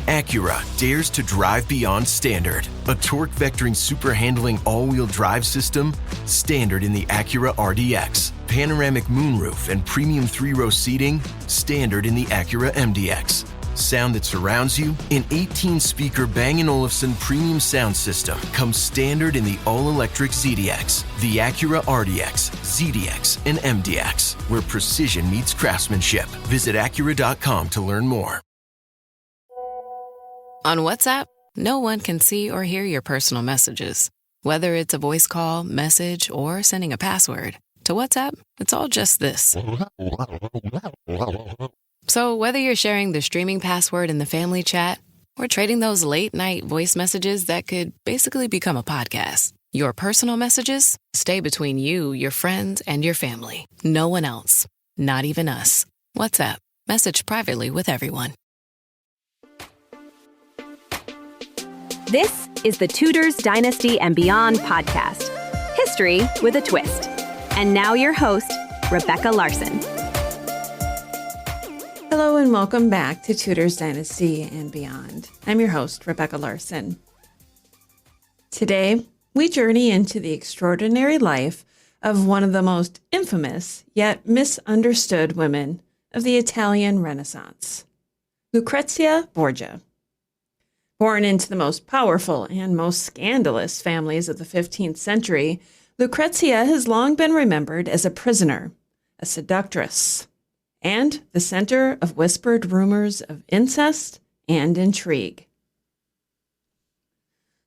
Acura dares to drive beyond standard. A torque-vectoring super-handling all-wheel drive system, standard in the Acura RDX. Panoramic moonroof and premium 3-row seating, standard in the Acura MDX. Sound that surrounds you, an 18-speaker Bang & Olufsen premium sound system comes standard in the all-electric ZDX, the Acura RDX, ZDX, and MDX, where precision meets craftsmanship. Visit Acura.com to learn more. On WhatsApp, no one can see or hear your personal messages. Whether it's a voice call, message, or sending a password. To WhatsApp, it's all just this. So whether you're sharing the streaming password in the family chat or trading those late-night voice messages that could basically become a podcast, your personal messages stay between you, your friends, and your family. No one else. Not even us. WhatsApp. Message privately with everyone. This is the Tudors Dynasty and Beyond podcast. History with a twist. And now your host, Rebecca Larson. Hello and welcome back to Tudors Dynasty and Beyond. I'm your host, Rebecca Larson. Today, we journey into the extraordinary life of one of the most infamous yet misunderstood women of the Italian Renaissance, Lucrezia Borgia. Born into the most powerful and most scandalous families of the 15th century, Lucrezia has long been remembered as a prisoner, a seductress, and the center of whispered rumors of incest and intrigue.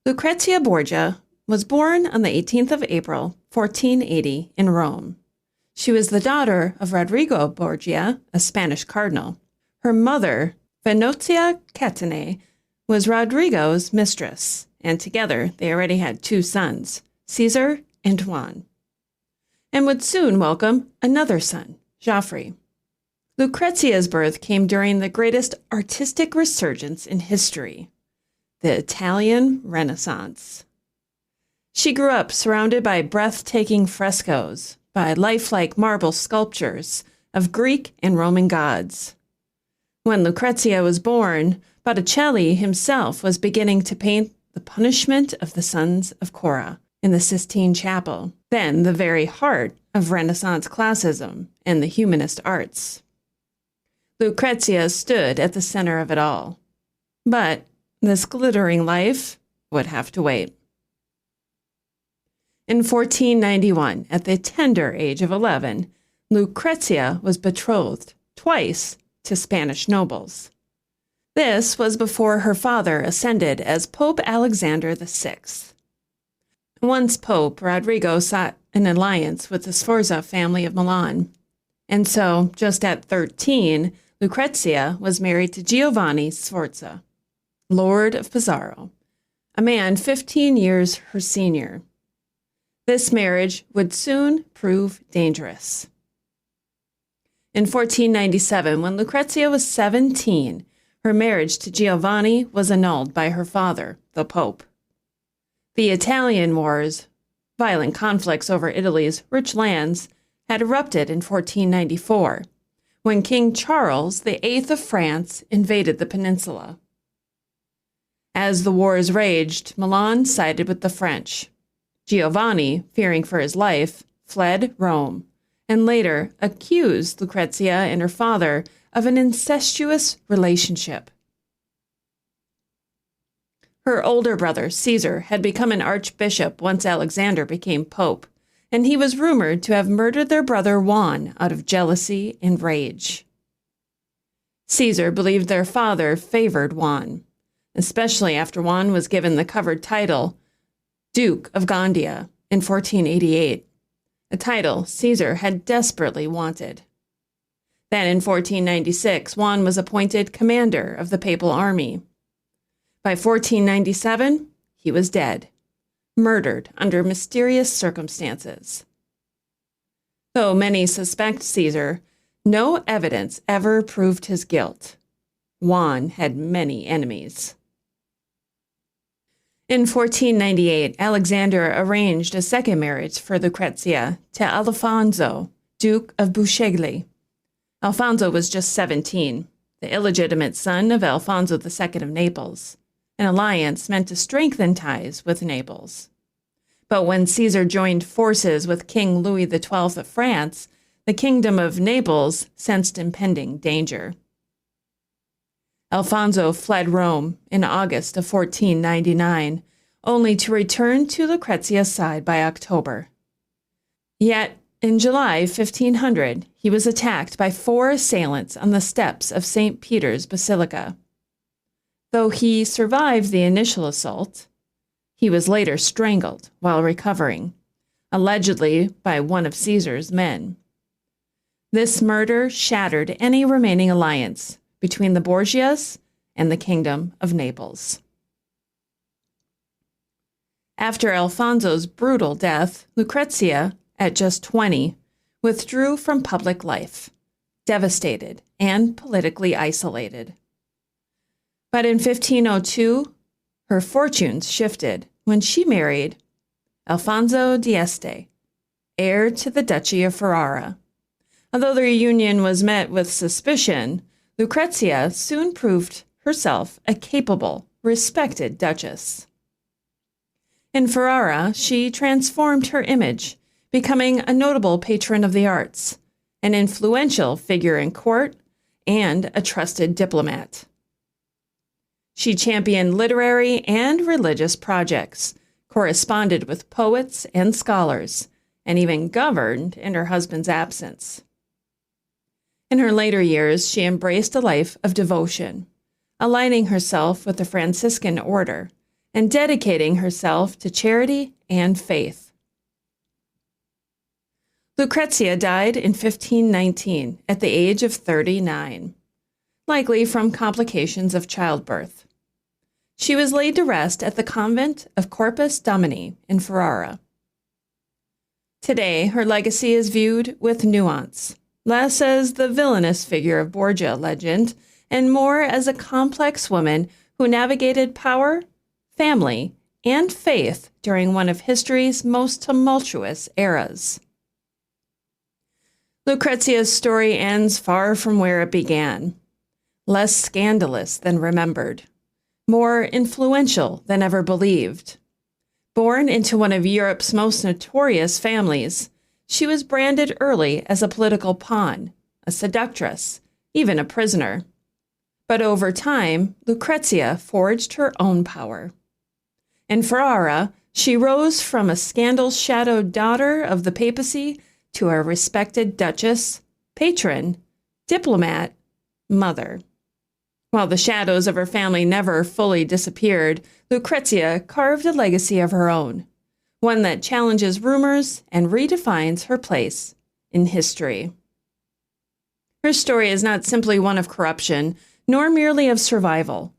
Lucrezia Borgia was born on the 18th of April, 1480, in Rome. She was the daughter of Rodrigo Borgia, a Spanish cardinal. Her mother, Venozia Catene, was Rodrigo's mistress, and together they already had 2 sons, Caesar and Juan, and would soon welcome another son, Geoffrey. Lucrezia's birth came during the greatest artistic resurgence in history, the Italian Renaissance. She grew up surrounded by breathtaking frescoes, by lifelike marble sculptures of Greek and Roman gods. When Lucrezia was born, Botticelli himself was beginning to paint the punishment of the sons of Cora in the Sistine Chapel, then the very heart of Renaissance classicism and the humanist arts. Lucrezia stood at the center of it all. But this glittering life would have to wait. In 1491, at the tender age of 11, Lucrezia was betrothed twice to Spanish nobles. This was before her father ascended as Pope Alexander VI. Once Pope, Rodrigo sought an alliance with the Sforza family of Milan. And so, just at 13, Lucrezia was married to Giovanni Sforza, Lord of Pesaro, a man 15 years her senior. This marriage would soon prove dangerous. In 1497, when Lucrezia was 17, her marriage to Giovanni was annulled by her father, the Pope. The Italian Wars, violent conflicts over Italy's rich lands, had erupted in 1494, when King Charles VIII of France invaded the peninsula. As the wars raged, Milan sided with the French. Giovanni, fearing for his life, fled Rome, and later accused Lucrezia and her father of an incestuous relationship. Her older brother, Caesar, had become an archbishop once Alexander became pope, and he was rumored to have murdered their brother Juan out of jealousy and rage. Caesar believed their father favored Juan, especially after Juan was given the covered title Duke of Gandia in 1488, a title Caesar had desperately wanted. Then in 1496, Juan was appointed commander of the papal army. By 1497, he was dead, murdered under mysterious circumstances. Though many suspect Caesar, no evidence ever proved his guilt. Juan had many enemies. In 1498, Alexander arranged a second marriage for Lucrezia to Alfonso, Duke of Buscegli. Alfonso was just 17. the illegitimate son of Alfonso II of Naples, an alliance meant to strengthen ties with Naples. But when Caesar joined forces with King Louis XII of France, the Kingdom of Naples sensed impending danger. Alfonso fled Rome in August of 1499, only to return to Lucrezia's side by October. Yet, in July 1500, he was attacked by 4 assailants on the steps of St. Peter's Basilica. Though he survived the initial assault, he was later strangled while recovering, allegedly by one of Caesar's men. This murder shattered any remaining alliance between the Borgias and the Kingdom of Naples. After Alfonso's brutal death, Lucrezia, at just 20, withdrew from public life, devastated and politically isolated. But in 1502, her fortunes shifted when she married Alfonso d'Este, heir to the Duchy of Ferrara. Although their union was met with suspicion, Lucrezia soon proved herself a capable, respected duchess. In Ferrara, she transformed her image, becoming a notable patron of the arts, an influential figure in court, and a trusted diplomat. She championed literary and religious projects, corresponded with poets and scholars, and even governed in her husband's absence. In her later years, she embraced a life of devotion, aligning herself with the Franciscan order and dedicating herself to charity and faith. Lucrezia died in 1519 at the age of 39, likely from complications of childbirth. She was laid to rest at the convent of Corpus Domini in Ferrara. Today, her legacy is viewed with nuance, less as the villainous figure of Borgia legend, and more as a complex woman who navigated power, family, and faith during one of history's most tumultuous eras. Lucrezia's story ends far from where it began, less scandalous than remembered, more influential than ever believed. Born into one of Europe's most notorious families, she was branded early as a political pawn, a seductress, even a prisoner. But over time, Lucrezia forged her own power. In Ferrara, she rose from a scandal-shadowed daughter of the papacy to a respected duchess, patron, diplomat, mother. While the shadows of her family never fully disappeared, Lucrezia carved a legacy of her own, one that challenges rumors and redefines her place in history. Her story is not simply one of corruption, nor merely of survival,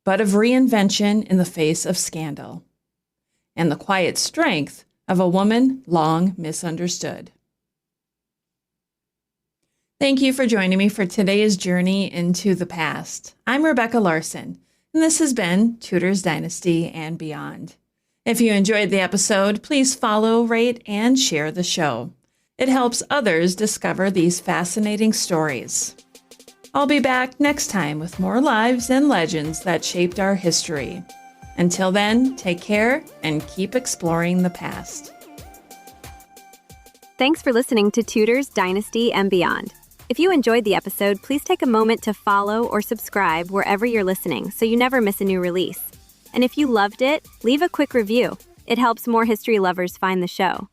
but of reinvention in the face of scandal, and the quiet strength of a woman long misunderstood. Thank you for joining me for today's journey into the past. I'm Rebecca Larson, and this has been Tudor's Dynasty and Beyond. If you enjoyed the episode, please follow, rate, and share the show. It helps others discover these fascinating stories. I'll be back next time with more lives and legends that shaped our history. Until then, take care and keep exploring the past. Thanks for listening to Tudor's Dynasty and Beyond. If you enjoyed the episode, please take a moment to follow or subscribe wherever you're listening so you never miss a new release. And if you loved it, leave a quick review. It helps more history lovers find the show.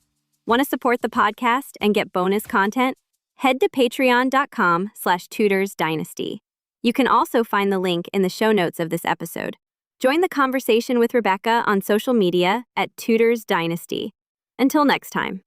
Want to support the podcast and get bonus content? Head to patreon.com/tudorsdynasty. You can also find the link in the show notes of this episode. Join the conversation with Rebecca on social media at Tudor's Dynasty. Until next time.